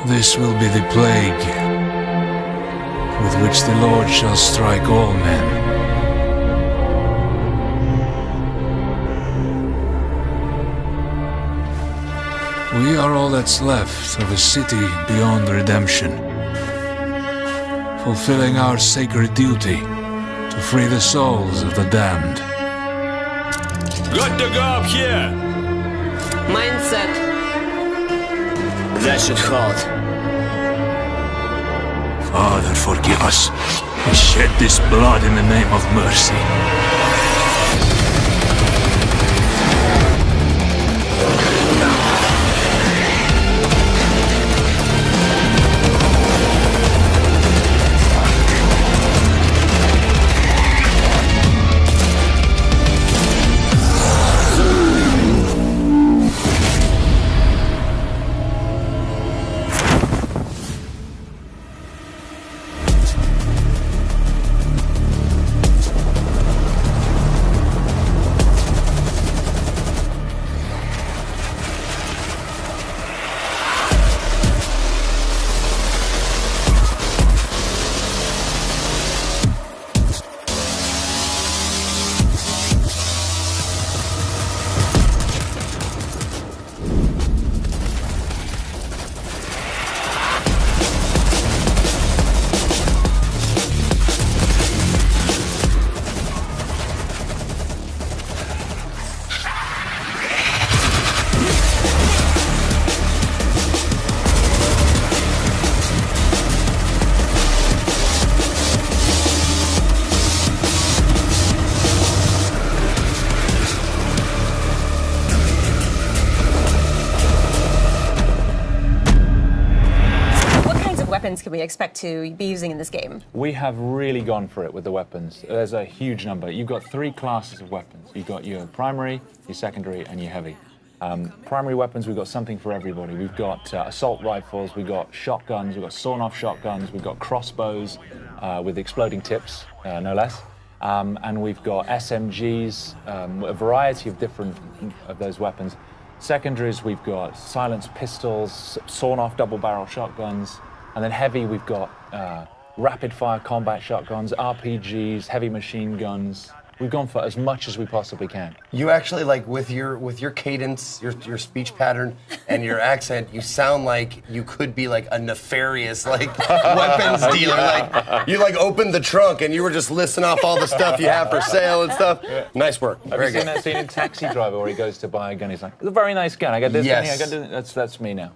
This will be the plague with which the Lord shall strike all men. We are all that's left of a city beyond redemption, fulfilling our sacred duty to free the souls of the damned. Good to go up here! Mindset. That should hold. Father, forgive us. We shed this blood in the name of mercy. Can we expect to be using in this game? We have really gone for it with the weapons. There's a huge number. You've got 3 classes of weapons. You've got your primary, your secondary, and your heavy. Primary weapons, we've got something for everybody. We've got assault rifles, we've got shotguns, we've got sawn-off shotguns, we've got crossbows with exploding tips, no less. And we've got SMGs, a variety of different of those weapons. Secondaries, we've got silenced pistols, sawn-off double-barrel shotguns. And then heavy, we've got rapid-fire combat shotguns, RPGs, heavy machine guns. We've gone for as much as we possibly can. You actually, like, with your cadence, your speech pattern, and your accent, you sound like you could be like a nefarious, like, weapons dealer. Like, you like opened the trunk and you were just listing off all the stuff you have for sale and stuff. Yeah. Nice work. Have you seen that scene in Taxi Driver where he goes to buy a gun? He's like, "It's a very nice gun. I got this gun. I got this." That's me now.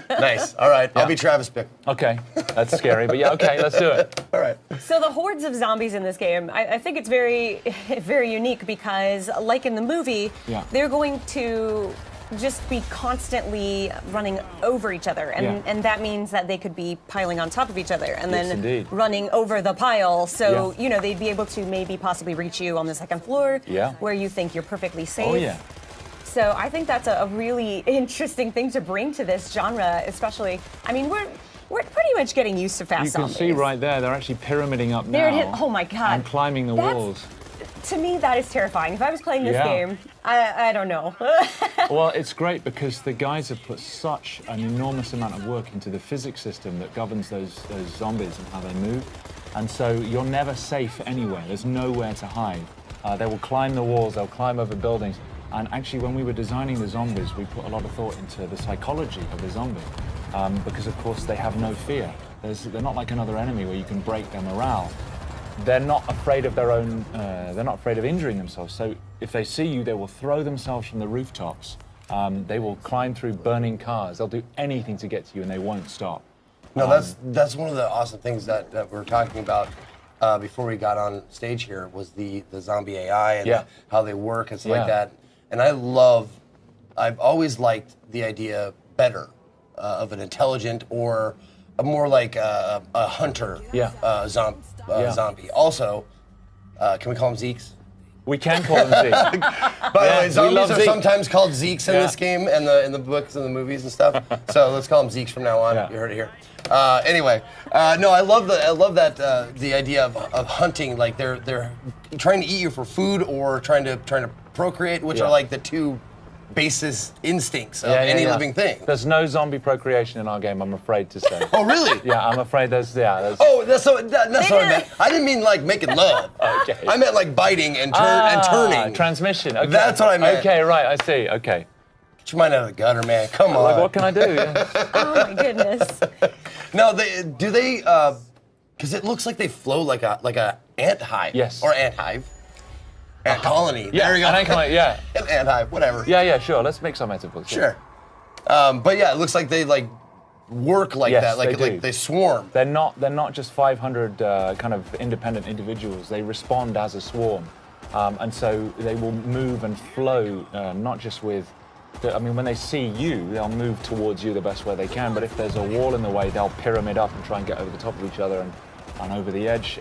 Nice. All right. Yeah. I'll be Travis Bick. Okay. That's scary, but yeah. Okay. Let's do it. All right. So the hordes of zombies in this game, I think it's very, very unique because, like in the movie, they're going to just be constantly running over each other, and that means that they could be piling on top of each other and then running over the pile. So you know they'd be able to maybe possibly reach you on the second floor, where you think you're perfectly safe. Oh yeah. So I think that's a really interesting thing to bring to this genre, especially. I mean, we're pretty much getting used to fast zombies. You can see right there, they're actually pyramiding up there now. It is. Oh my God. And climbing the walls. To me, that is terrifying. If I was playing this game, I don't know. Well, it's great because the guys have put such an enormous amount of work into the physics system that governs those zombies and how they move. And so you're never safe anywhere. There's nowhere to hide. They will climb the walls, they'll climb over buildings. And actually, when we were designing the zombies, we put a lot of thought into the psychology of the zombie. Because, of course, they have no fear. They're not like another enemy where you can break their morale. They're not afraid of their own, they're not afraid of injuring themselves. So if they see you, they will throw themselves from the rooftops. They will climb through burning cars. They'll do anything to get to you, and they won't stop. No, that's one of the awesome things that we're talking about before we got on stage here was the zombie AI and how they work and stuff like that. And I've always liked the idea better of an intelligent or a more like a hunter zombie. Also, can we call them Zeeks? We can call them Zeeks. By the way, zombies are sometimes called Zeeks in this game and in the books and the movies and stuff. So let's call them Zeeks from now on. You heard it here. Anyway, no, I love that the idea of hunting. Like they're trying to eat you for food or trying to procreate, which are like the two basis instincts of any living thing. There's no zombie procreation in our game, I'm afraid to say. Oh, really? Yeah, I'm afraid there's. Oh, that's what I meant. I didn't mean like making love. Okay. I meant like biting and turning. Transmission. Okay. That's what I meant. Okay, right, I see. Okay. Get your mind out of the gutter, man. Come on. Like, what can I do? Yeah. Oh my goodness. No, do they? Because it looks like they flow like a ant hive. Yes. Or ant hive. Ant colony. Yeah, there you go. an ant colony, yeah. An ant hive, whatever. Yeah, sure. Let's make some metaphors. Sure. But yeah, it looks like they like work like Yes, that. Like they do. they swarm. They're not just 500 kind of independent individuals. They respond as a swarm, and so they will move and flow, not just with. When they see you, they'll move towards you the best way they can. But if there's a wall in the way, they'll pyramid up and try and get over the top of each other and over the edge.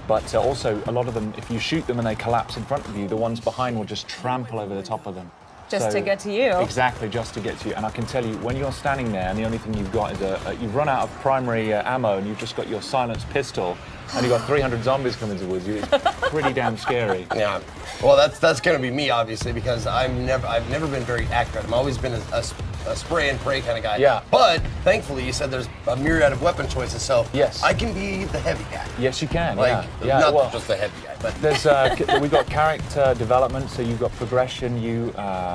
But also, a lot of them, if you shoot them and they collapse in front of you, the ones behind will just trample over the top of them. Just to get to you. Exactly, just to get to you. And I can tell you, when you're standing there and the only thing you've got is you've run out of primary ammo and you've just got your silenced pistol and you've got 300 zombies coming towards you, it's pretty damn scary. Yeah. Well, that's going to be me, obviously, because I've never been very accurate. I've always been a spray and pray kind of guy. Yeah. But thankfully, you said there's a myriad of weapon choices, so yes. I can be the heavy guy. Yes, you can. Like, yeah. not just the heavy guy, but there's we've got character development, so you've got progression.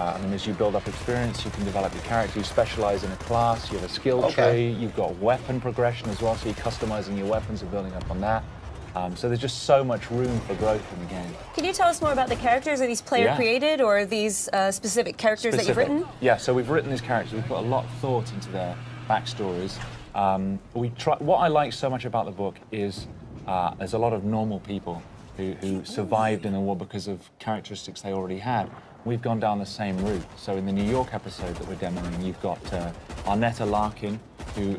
As you build up experience, you can develop your character. You specialize in a class. You have a skill tree. You've got weapon progression as well, so you're customizing your weapons and building up on that. So there's just so much room for growth in the game. Can you tell us more about the characters? Are these player created or are these specific characters that you've written? Yeah, so we've written these characters. We've put a lot of thought into their backstories. What I like so much about the book is there's a lot of normal people who survived in the war because of characteristics they already had. We've gone down the same route. So in the New York episode that we're demoing, you've got Arnetta Larkin, who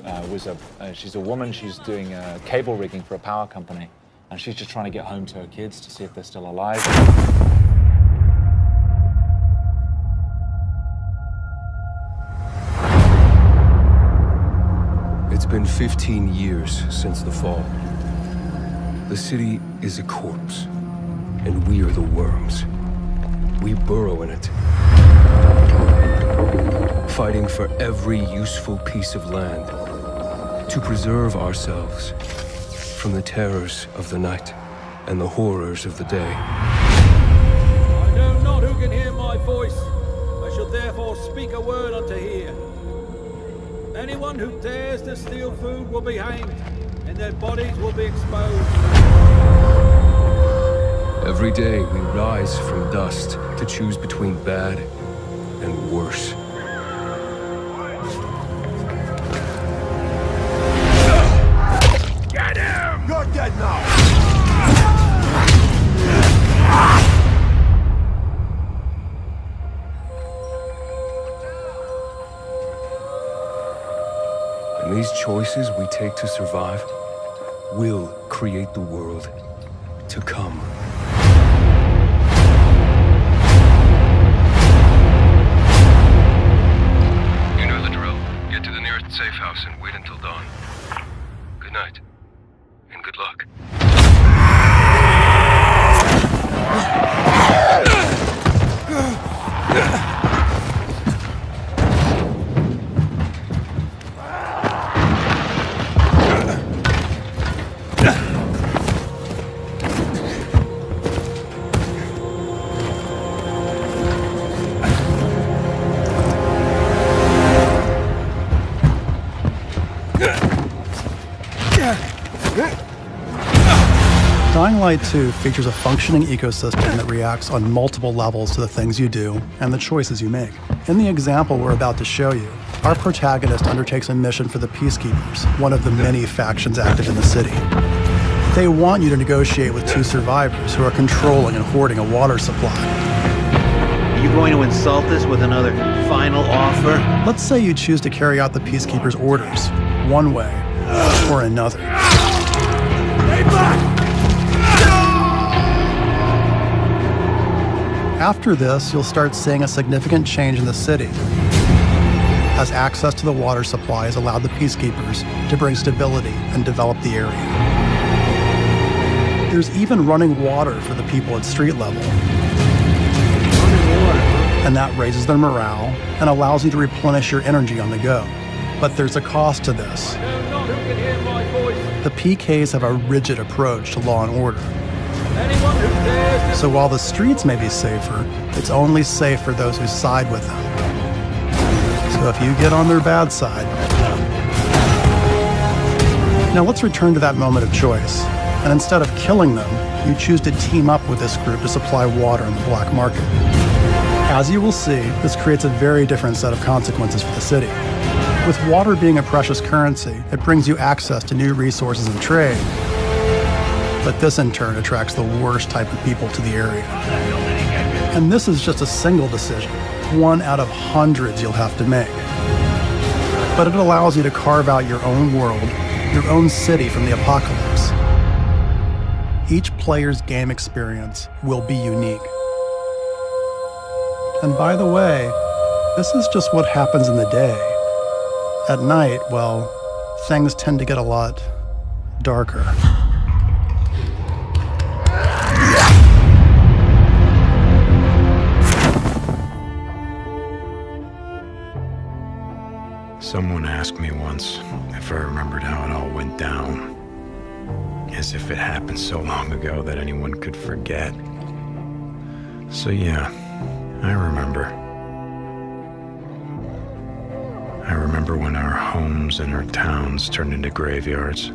she's a woman. She's doing cable rigging for a power company. And she's just trying to get home to her kids to see if they're still alive. It's been 15 years since the fall. The city is a corpse, and we are the worms. We burrow in it, fighting for every useful piece of land to preserve ourselves from the terrors of the night and the horrors of the day. I know not who can hear my voice. I shall therefore speak a word unto hear. Anyone who dares to steal food will be hanged, and their bodies will be exposed. Every day we rise from dust to choose between bad and worse. You're dead now! And these choices we take to survive will create the world to come. You know the drill. Get to the nearest safe house and wait until dawn. Good night. And good luck. Dying Light 2 features a functioning ecosystem that reacts on multiple levels to the things you do and the choices you make. In the example we're about to show you, our protagonist undertakes a mission for the Peacekeepers, one of the many factions active in the city. They want you to negotiate with two survivors who are controlling and hoarding a water supply. Are you going to insult us with another final offer? Let's say you choose to carry out the Peacekeepers' orders, one way or another. Stay back! After this, you'll start seeing a significant change in the city, as access to the water supply has allowed the Peacekeepers to bring stability and develop the area. There's even running water for the people at street level. and that raises their morale and allows you to replenish your energy on the go. But there's a cost to this. The PKs have a rigid approach to law and order. So while the streets may be safer, it's only safe for those who side with them. So if you get on their bad side. Now let's return to that moment of choice. And instead of killing them, you choose to team up with this group to supply water in the black market. As you will see, this creates a very different set of consequences for the city. With water being a precious currency, it brings you access to new resources and trade. But this in turn attracts the worst type of people to the area. And this is just a single decision, one out of hundreds you'll have to make. But it allows you to carve out your own world, your own city from the apocalypse. Each player's game experience will be unique. And by the way, this is just what happens in the day. At night, well, things tend to get a lot darker. Someone asked me once if I remembered how it all went down, as if it happened so long ago that anyone could forget. So yeah, I remember. I remember when our homes and our towns turned into graveyards,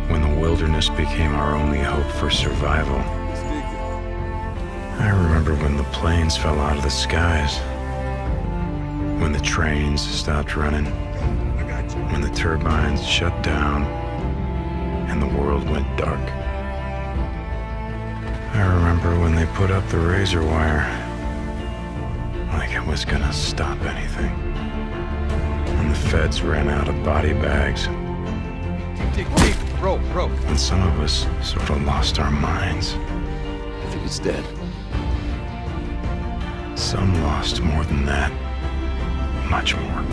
when the wilderness became our only hope for survival. I remember when the planes fell out of the skies, when the trains stopped running, when the turbines shut down, and the world went dark. I remember when they put up the razor wire, like it was gonna stop anything. When the feds ran out of body bags. Dig deep, rope. And some of us sort of lost our minds. I think it's dead. Some lost more than that. Much more.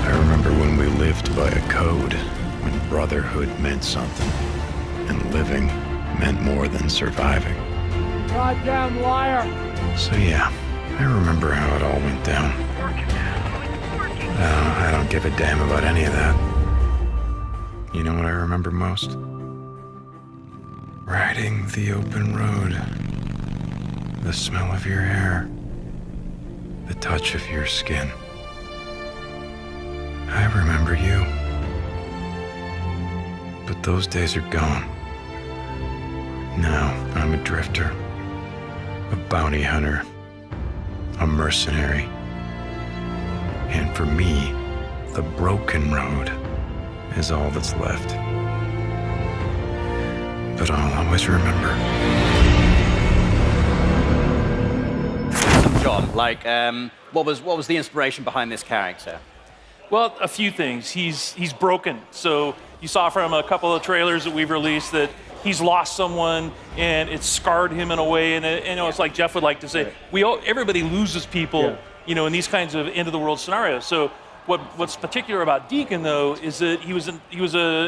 I remember when we lived by a code, when brotherhood meant something, and living meant more than surviving. Goddamn liar! So yeah, I remember how it all went down. I don't give a damn about any of that. You know what I remember most? Riding the open road. The smell of your hair. The touch of your skin. I remember you. But those days are gone. Now I'm a drifter, a bounty hunter, a mercenary. And for me, the broken road is all that's left. But I'll always remember. John, like, what was the inspiration behind this character? Well, a few things. He's broken. So you saw from a couple of trailers that we've released that he's lost someone and it's scarred him in a way. And it's like Jeff would like to say, everybody loses people, in these kinds of end of the world scenarios. So what's particular about Deacon though is that he was an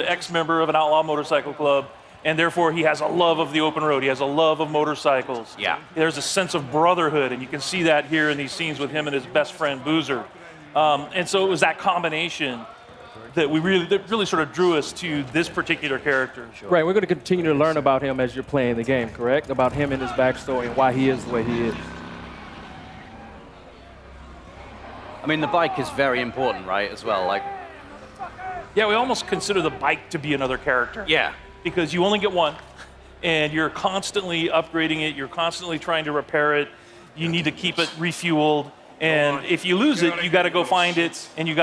ex-member of an outlaw motorcycle club. And therefore, he has a love of the open road. He has a love of motorcycles. Yeah. There's a sense of brotherhood, and you can see that here in these scenes with him and his best friend, Boozer. And so it was that combination that really sort of drew us to this particular character. Right, we're going to continue to learn about him as you're playing the game, correct? About him and his backstory and why he is the way he is. I mean, the bike is very important, right, as well? Yeah, we almost consider the bike to be another character. Yeah. Because you only get one, and you're constantly upgrading it. You're constantly trying to repair it. You need to keep it refueled, and if you lose it, you got to go find it, and you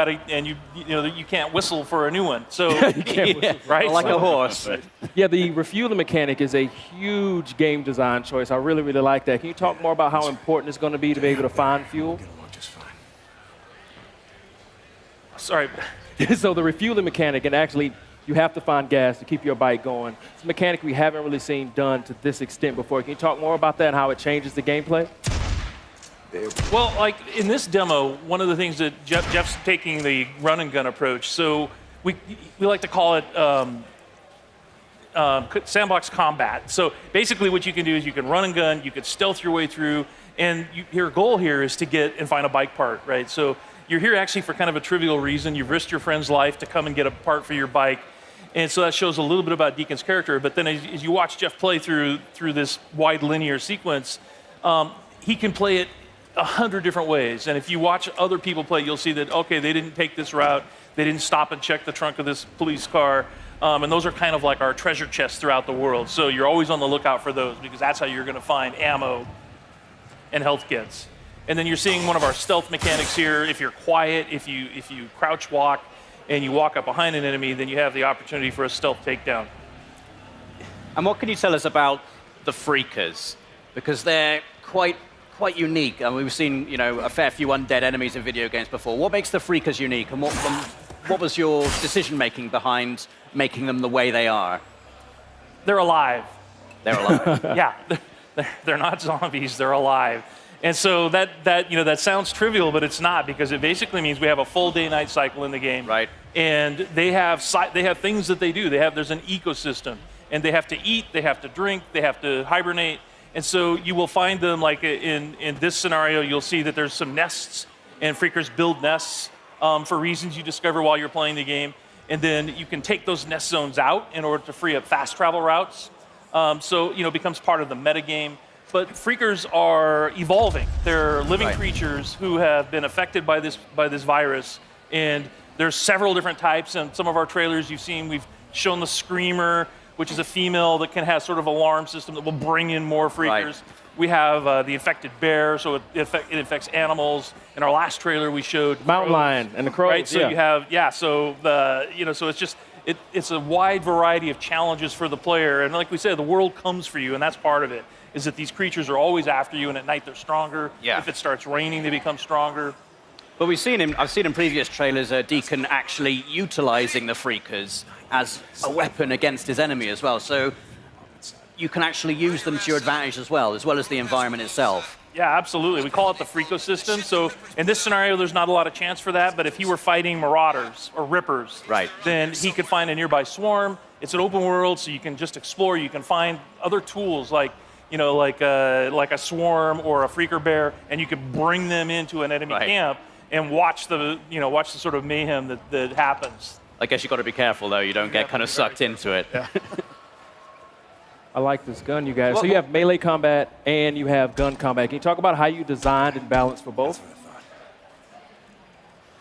can't whistle for a new one. So you can't whistle, right? Like a horse. Yeah, the refueling mechanic is a huge game design choice. I really, really like that. Can you talk more about how important it's going to be to be able to find fuel? Sorry. So the refueling mechanic, and actually, you have to find gas to keep your bike going. It's a mechanic we haven't really seen done to this extent before. Can you talk more about that and how it changes the gameplay? Well, like in this demo, one of the things that Jeff's taking the run and gun approach. So we like to call it sandbox combat. So basically what you can do is you can run and gun, you can stealth your way through, and your goal here is to get and find a bike part, right? So you're here actually for kind of a trivial reason. You've risked your friend's life to come and get a part for your bike. And so that shows a little bit about Deacon's character. But then as you watch Jeff play through this wide linear sequence, he can play it 100 different ways. And if you watch other people play, you'll see that, okay, they didn't take this route. They didn't stop and check the trunk of this police car. And those are kind of like our treasure chests throughout the world. So you're always on the lookout for those because that's how you're going to find ammo and health kits. And then you're seeing one of our stealth mechanics here. If you're quiet, if you crouch walk and you walk up behind an enemy, then you have the opportunity for a stealth takedown. And what can you tell us about the Freakers? Because they're quite unique. And we've seen, a fair few undead enemies in video games before. What makes the Freakers unique, and what was your decision-making behind making them the way they are? They're alive. They're alive. Yeah, they're not zombies, they're alive. And so that sounds trivial, but it's not, because it basically means we have a full day-night cycle in the game. Right. And they have things that they do. There's an ecosystem, and they have to eat, they have to drink, they have to hibernate. And so you will find them, like in this scenario, you'll see that there's some nests, and Freakers build nests for reasons you discover while you're playing the game. And then you can take those nest zones out in order to free up fast travel routes. So it becomes part of the metagame. But Freakers are evolving. They're living creatures who have been affected by this virus. And there's several different types. And some of our trailers you've seen, we've shown the Screamer, which is a female that can have sort of alarm system that will bring in more Freakers. Right. We have the infected bear, so it infects animals. In our last trailer, we showed mountain lion and the crows. Right, so you have so it's just it's a wide variety of challenges for the player. And like we said, the world comes for you, and that's part of it. Is that these creatures are always after you, and at night they're stronger. Yeah. If it starts raining, they become stronger. But I've seen in previous trailers Deacon actually utilizing the Freakers as a weapon against his enemy as well. So you can actually use them to your advantage as well as the environment itself. Yeah, absolutely. We call it the Freakosystem. So in this scenario, there's not a lot of chance for that. But if he were fighting Marauders or Rippers, then he could find a nearby swarm. It's an open world, so you can just explore. You can find other tools like a swarm or a freaker bear, and you could bring them into an enemy camp and watch the sort of mayhem that happens. I guess you got to be careful though; you don't get kind of sucked into it. Yeah. I like this gun, you guys. So you have melee combat and you have gun combat. Can you talk about how you designed and balanced for both?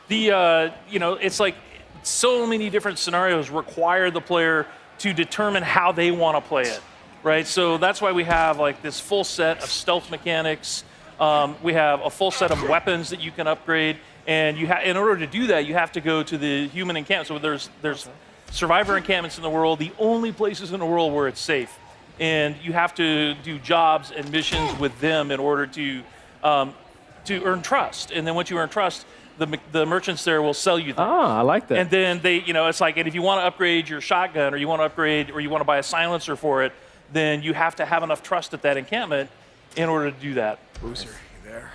It's like so many different scenarios require the player to determine how they want to play it. Right, so that's why we have like this full set of stealth mechanics. We have a full set of weapons that you can upgrade, and in order to do that, you have to go to the human encampment. So there's survivor encampments in the world, the only places in the world where it's safe, and you have to do jobs and missions with them in order to earn trust. And then once you earn trust, the merchants there will sell you things. Ah, I like that. And then it's like, and if you want to upgrade your shotgun, or you want to buy a silencer for it, then you have to have enough trust at that encampment in order to do that. Boozer, you there?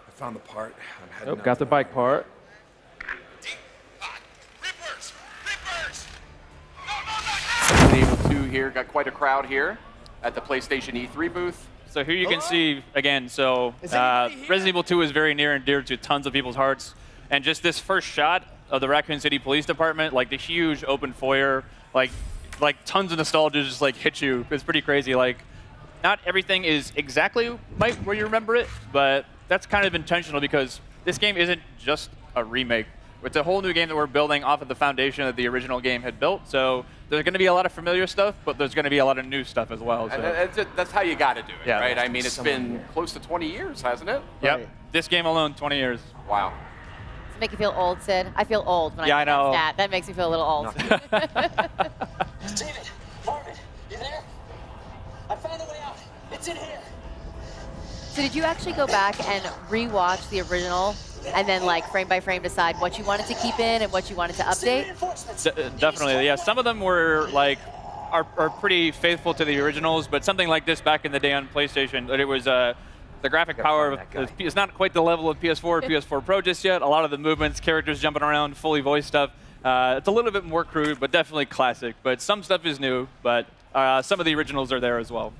I found the part. I'm heading out. Got the bike part. Resident Evil 2 here, got quite a crowd here at the PlayStation E3 booth. So here you can see, again, Resident Evil 2 is very near and dear to tons of people's hearts. And just this first shot of the Raccoon City Police Department, like the huge open foyer, like tons of nostalgia just hit you. It's pretty crazy. Not everything is exactly where you remember it, but that's kind of intentional because this game isn't just a remake. It's a whole new game that we're building off of the foundation that the original game had built. So there's going to be a lot of familiar stuff, but there's going to be a lot of new stuff as well. So. That's how you got to do it, yeah. right? I mean, it's been close to 20 years, hasn't it? Yep. This game alone, 20 years. Wow. Does it make you feel old, Sid? I feel old when I know. that. That makes me feel a little old. David, Marvin, you there? I found a way out. It's in here. So did you actually go back and re-watch the original and then frame by frame decide what you wanted to keep in and what you wanted to update? Definitely, yeah. Some of them were are pretty faithful to the originals, but something like this back in the day on PlayStation, it was the graphic power it's not quite the level of PS4 or PS4 Pro just yet. A lot of the movements, characters jumping around, fully voiced stuff It's a little bit more crude, but definitely classic. But some stuff is new, but some of the originals are there as well.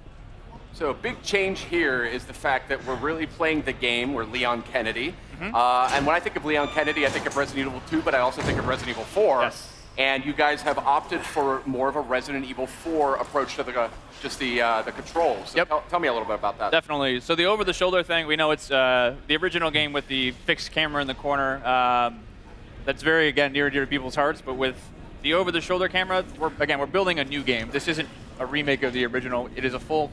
So a big change here is the fact that we're really playing the game. We're Leon Kennedy. And when I think of Leon Kennedy, I think of Resident Evil 2, but I also think of Resident Evil 4. Yes. And you guys have opted for more of a Resident Evil 4 approach to the controls. So tell me a little bit about that. Definitely. So the over-the-shoulder thing, we know it's the original game with the fixed camera in the corner. That's very, again, near and dear to people's hearts. But with the over-the-shoulder camera, we're building a new game. This isn't a remake of the original. It is a full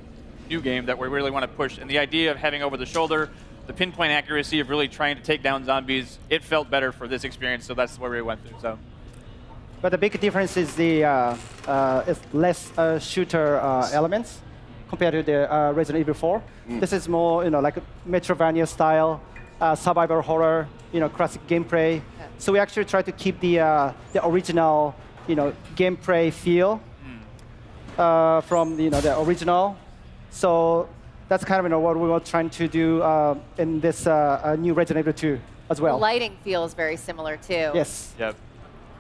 new game that we really want to push. And the idea of having over-the-shoulder, the pinpoint accuracy of really trying to take down zombies, it felt better for this experience. So that's where we went through. So. But the big difference is the is less shooter elements compared to the Resident Evil 4. This is more, like a Metroidvania style, survival horror, classic gameplay. So we actually try to keep the original, gameplay feel from the original. So that's kind of what we were trying to do in this new Resident Evil 2 as well. The lighting feels very similar too. Yes. Yep.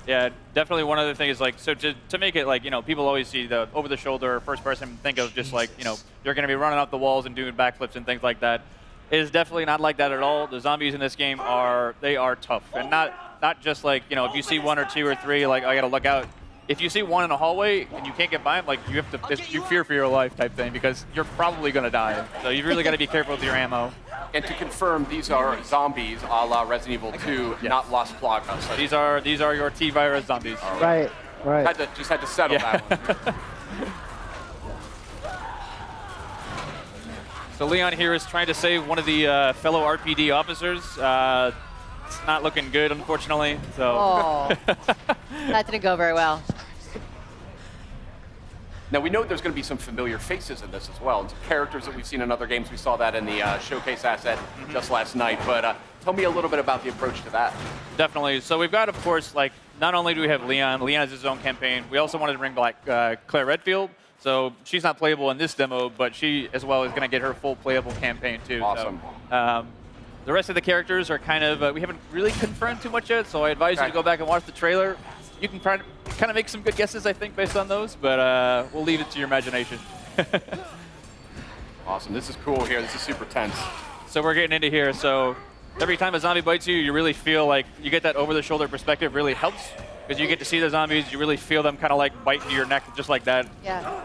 Yeah, definitely one other thing is so to make it people always see the over-the-shoulder first person, think of just you're going to be running up the walls and doing backflips and things like that. It is definitely not like that at all. The zombies in this game are tough, and not just if you see one or two or three, I got to look out. If you see one in a hallway and you can't get by them, you have to you fear for your life type thing because you're probably going to die. So you really got to be careful with your ammo. And to confirm, these are zombies a la Resident Evil 2, not Las Plagas. So these are your T-virus zombies. Right. Just had to settle that one. So Leon here is trying to save one of the fellow RPD officers. It's not looking good, unfortunately. So. Oh, that didn't go very well. Now, we know there's going to be some familiar faces in this as well, and some characters that we've seen in other games. We saw that in the showcase asset just last night. But tell me a little bit about the approach to that. Definitely. So we've got, of course, not only do we have Leon has his own campaign, we also wanted to bring back Claire Redfield. So she's not playable in this demo, but she, as well, is going to get her full playable campaign, too. Awesome. So, the rest of the characters are kind of, we haven't really confirmed too much yet, so I advise you to go back and watch the trailer. You can kind of make some good guesses, I think, based on those, but we'll leave it to your imagination. Awesome. This is cool here. This is super tense. So we're getting into here. So every time a zombie bites you, you really feel like you get that over-the-shoulder perspective really helps because you get to see the zombies. You really feel them kind of bite into your neck just like that. Yeah.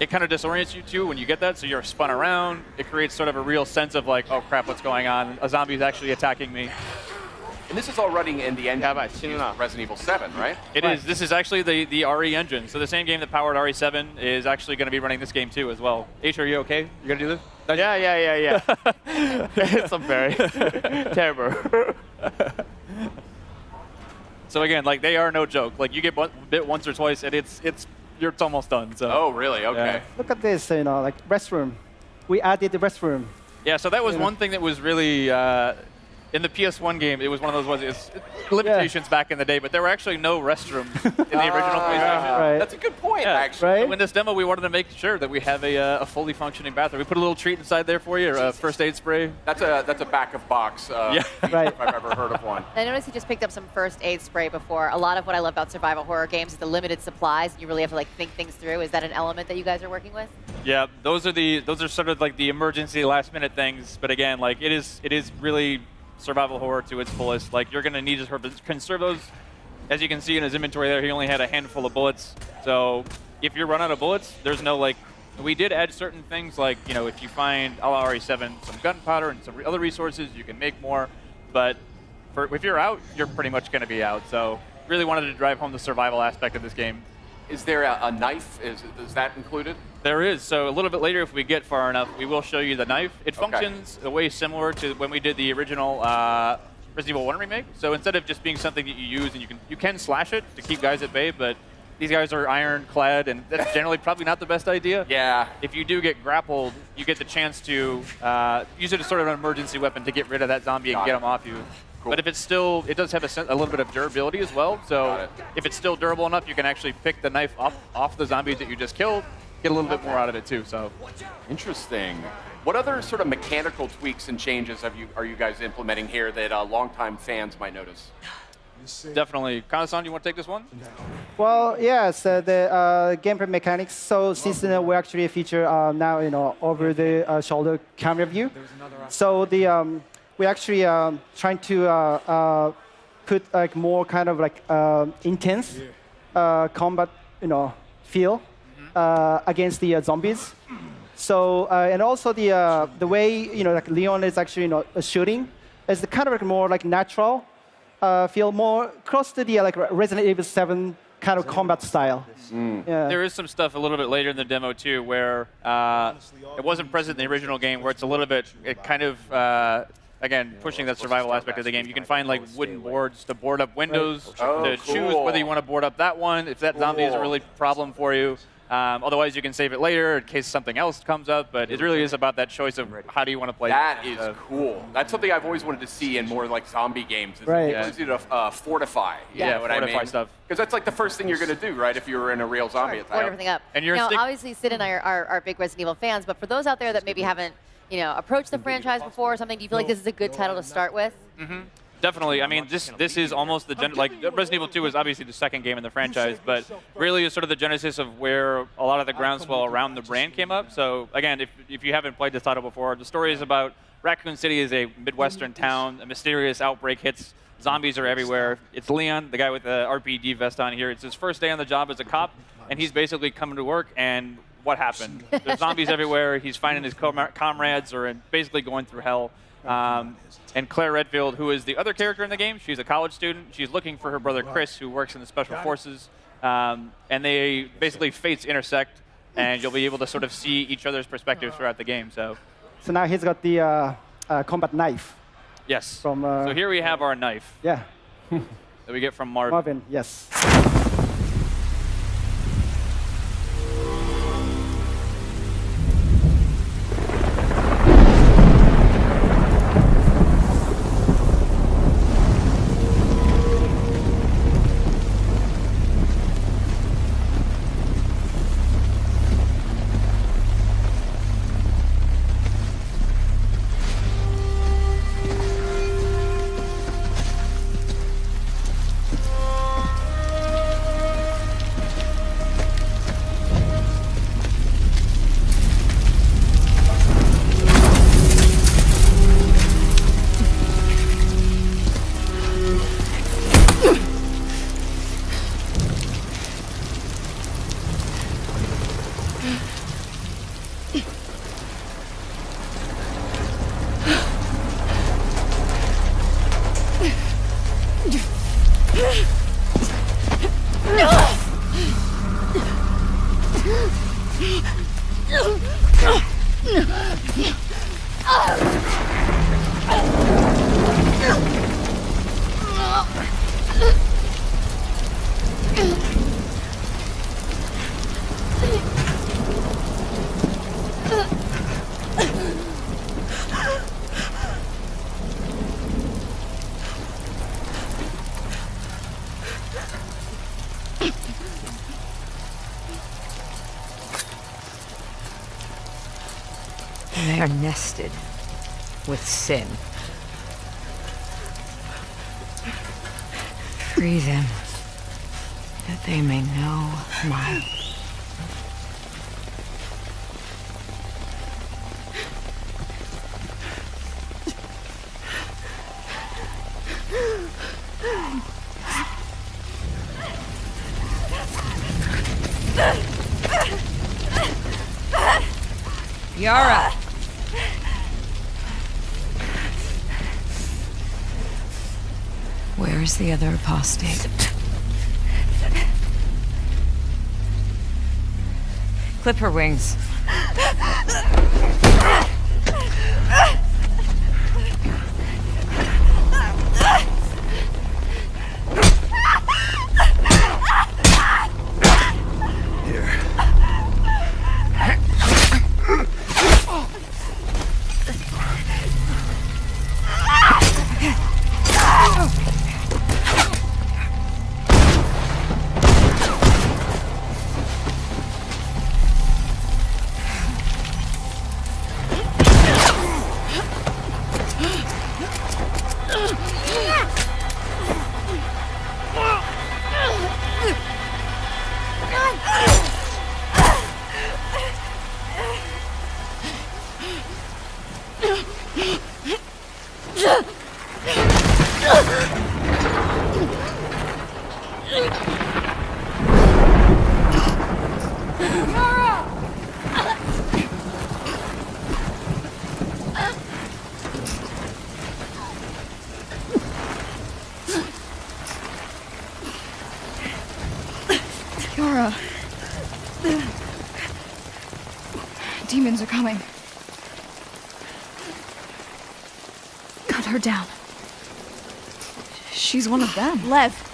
It kind of disorients you too when you get that, so you're spun around. It creates sort of a real sense of oh crap, what's going on? A zombie's actually attacking me. And this is all running in the engine of Resident Evil 7, right? It is. This is actually the RE engine. So the same game that powered RE7 is actually going to be running this game too as well. H, are you okay? You going to do this? Yeah. It's very terrible. So again, they are no joke. You get bit once or twice, and it's almost done. So. Oh, really? Okay. Yeah. Look at this, restroom. We added the restroom. Yeah, so that was one thing that was really in the PS1 game. It was one of those ones. It's limitations back in the day, but there were actually no restrooms in the original PlayStation. Right. That's a good point, actually. Right? So in this demo, we wanted to make sure that we have a fully functioning bathroom. We put a little treat inside there for you, a first aid spray. That's a backup box. Right. If I've ever heard of one. I noticed you just picked up some first aid spray before. A lot of what I love about survival horror games is the limited supplies. You really have to think things through. Is that an element that you guys are working with? Yeah, those are sort of the emergency last minute things. But again, it is really survival horror to its fullest. You're going to need to conserve those. As you can see in his inventory there, he only had a handful of bullets. So if you run out of bullets, there's no we did add certain things if you find a la RE7 some gunpowder and some other resources, you can make more. But if you're out, you're pretty much going to be out. So really wanted to drive home the survival aspect of this game. Is there a knife? Is that included? There is. So a little bit later, if we get far enough, we will show you the knife. It functions a way similar to when we did the original Resident Evil 1 remake. So instead of just being something that you use and you can slash it to keep guys at bay, but these guys are ironclad, and that's generally probably not the best idea. Yeah. If you do get grappled, you get the chance to use it as sort of an emergency weapon to get rid of that zombie and get them off you. Cool. But if it's still, it does have a little bit of durability as well. So if it's still durable enough, you can actually pick the knife off the zombies that you just killed, get a little bit more out of it too. So interesting. What other sort of mechanical tweaks and changes are you guys implementing here that longtime fans might notice? Definitely. Kana-san, you want to take this one? Well, yes, the gameplay mechanics. So since we actually feature now, over the shoulder camera view. So we actually trying to put like more kind of like intense combat, feel against the zombies. So and also the way like Leon is actually shooting is kind of like more like natural. Feel more close to the like Resident Evil 7 kind of combat style. Yeah. There is some stuff a little bit later in the demo too, where it wasn't present in the original game, where it's a little bit, again, pushing that survival aspect of the game. You can find like wooden boards to board up windows, to choose whether you want to board up that one, if that zombie is a really problem for you. Otherwise, you can save it later in case something else comes up, but it really is about that choice of how do you want to play. That is cool. That's something I've always wanted to see in more like zombie games. Is right. To fortify. Yeah, what fortify I mean? Stuff. Because that's like the first thing you're going to do, right? If you're in a real zombie attack. Board everything up. And you're now, obviously, Sid and I are big Resident Evil fans, but for those out there that maybe haven't, approached the franchise before or something, do you feel like this is a good title to start with? Mm-hmm. Definitely. I mean, this is almost the like Resident Evil 2 is obviously the second game in the franchise, but really is sort of the genesis of where a lot of the groundswell around the brand came up. So again, if you haven't played this title before, the story is about Raccoon City is a Midwestern town. A mysterious outbreak hits. Zombies are everywhere. It's Leon, the guy with the RPG vest on here. It's his first day on the job as a cop, and he's basically coming to work, and what happened? There's zombies everywhere. He's finding his comrades are basically going through hell. And Claire Redfield, who is the other character in the game, she's a college student. She's looking for her brother Chris, who works in the Special Forces. And they basically fates intersect, and you'll be able to sort of see each other's perspectives throughout the game. So now he's got the combat knife. Yes. From, so here we have our knife. Yeah. That we get from Marvin. Marvin, yes. They are nested with sin. Free them, that they may know my... Yara! Where is the other apostate? Clip her wings. Yara. Demons are coming. Cut her down. She's one of them. Lev.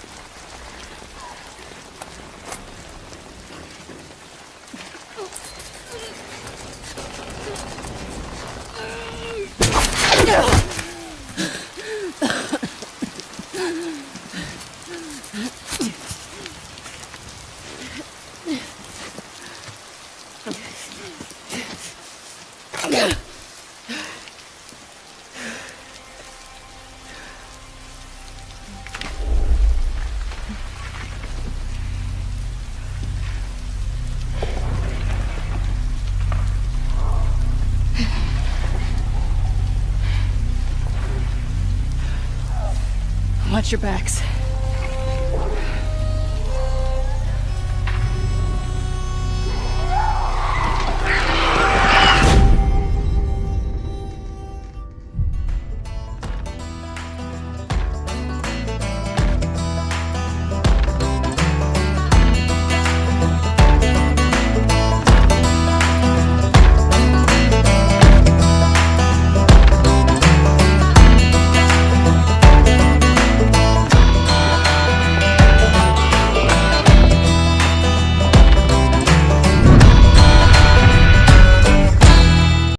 Watch your backs.